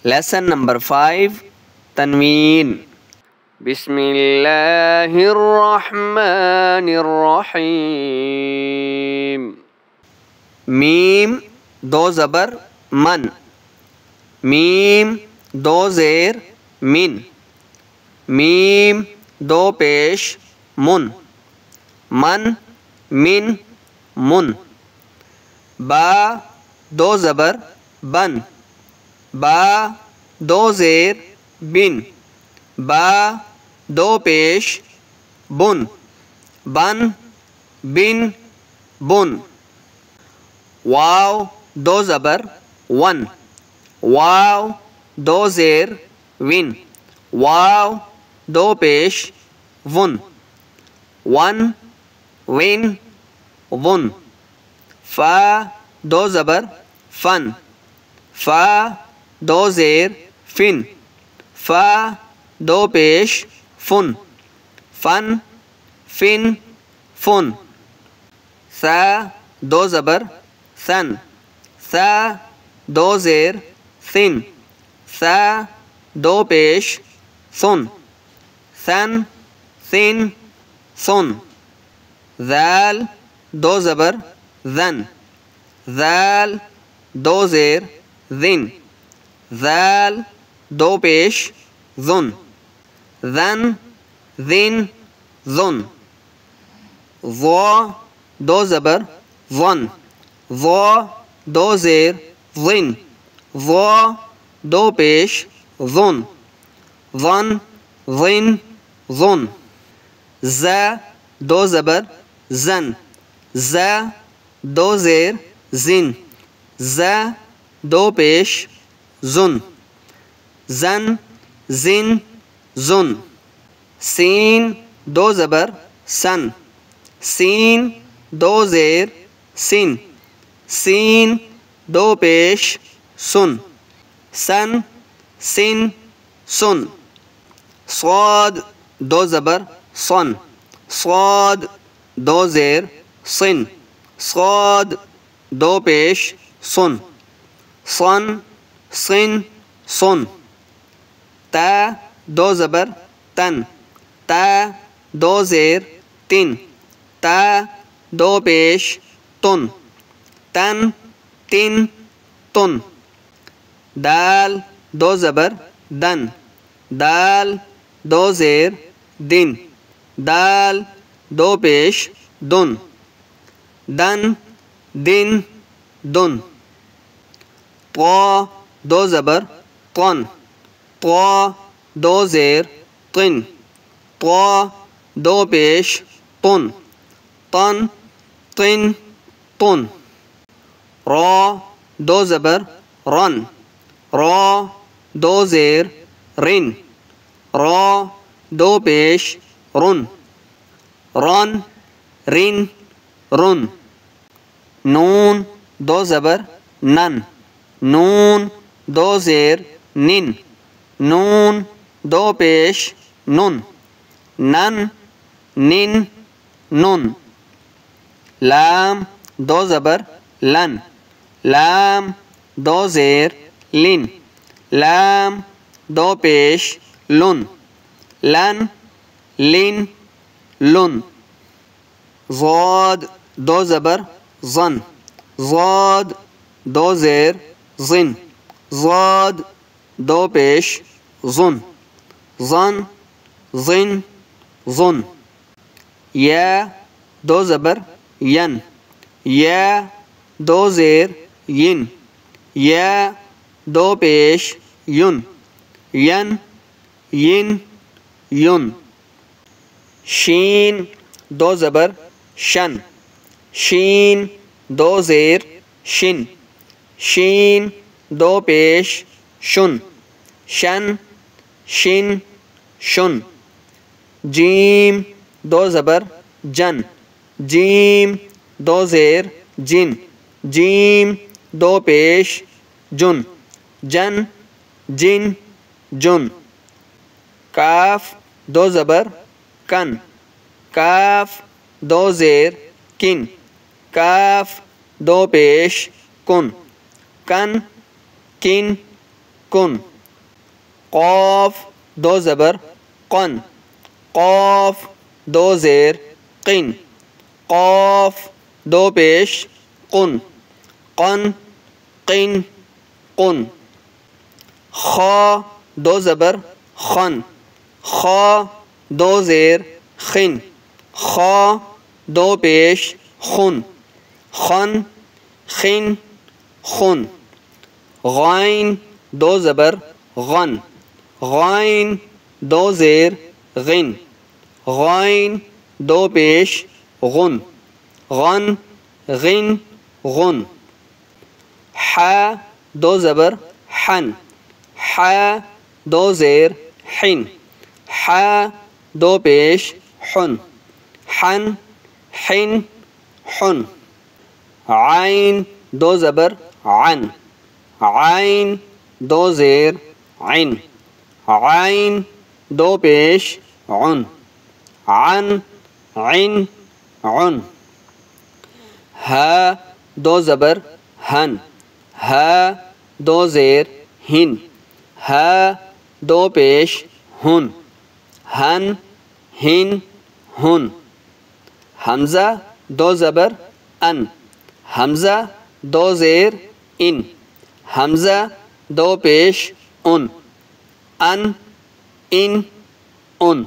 Lesson number 5, Tanween. Bismillahirrahmanirrahim. Mim دو زبر من، میم دو زیر من، میم دو پیش من، من من من. با دو زبر بن، با دو زیر بن، با دو پیش بن، بن بن بن. واو دو زبر ون، واو دو زیر ون، واو دو پیش ون، ون ون ون. فا دو زبر فن، فا دو زیر فن، فا دو پیش فن، فن فن فن. ثا دو زبر ثن، ثا دو زیر ثن، ثا دو پیش ثن، ثن ثن ثن. ذال دو زبر ذن، ذال دو زیر ذن، ذال دو پیش ذن، ذن ذن ذن. ضا دو زبر ظن، ضا دو زیر ظن، ضا دو پیش ظن، ظن ظن ظن. ز دو زبر زن، ز دو زیر زن، ز دو پیش زن، زن زن زن. سین دو زبر سن، سین دو زیر سن، سین دو پیش سن، سن سن سن. صاد دو زبر صن، صاد دو زیر صن، صاد دو پیش سن، صن صن سن. تا دو زبر تن، تا دو زیر تن، تا دو پیش تن، تن تن تن. دال دو زبر دن، دال دو زیر دن، دال دو پیش دن، دن دن دن. طا دو زبر طن، طا دو زیر طن، طا دو پیش طن، طن طن طن. را دو زبر رن، را دو زیر رن، را دو پیش رن، رن رن رن. نون دو زبر نن، نون دو زیر نن، نون دو پیش نن، نن نن نن. لام دو زبر لن، لام دو زیر لن، لام دو پیش لن، لن لن لن. ضاد دو زبر ظن، ضاد دو زیر ظن، ضاد دو پیش ظن، ظن ظن ظن. یا دو زبر ین، یا دو زیر ین، یا دو پیش ین، ین ین ین. شین دو زبر شن، شین دو زیر شن، شین دو پیش شن، شن شن شن. جیم دو زبر جن، جیم دو زیر جن، جیم دو پیش جن، جن جن جن. کاف دو زبر کن، کاف دو زیر کن، کاف دو پیش کن، کن کن کن. قاف دو زبر قن. قاف دو زیر قن. قاف دو پیش قن. قن قن قن. خا دو زبر خن. خا دو زیر خن. خا دو پیش خن. خن خن خن. غائن دو زبر غن. غائن دو زیر غن. غائن دو پیش غن. غن غن غن. ح دو زبر حن. ح دو زیر حن. ح دو پیش حن. حن حن حن. عین دو زبر عن. عین دو زیر عن. عین دو پیش عن. عن عن عن. ہ دو زبر ہن. ہ دو زیر ہن. ہ دو پیش ہن. ہن ہن ہن. حمزہ دو زبر ان. حمزہ دو زیر ان. حمزہ دو پیش ان. ان ان ان.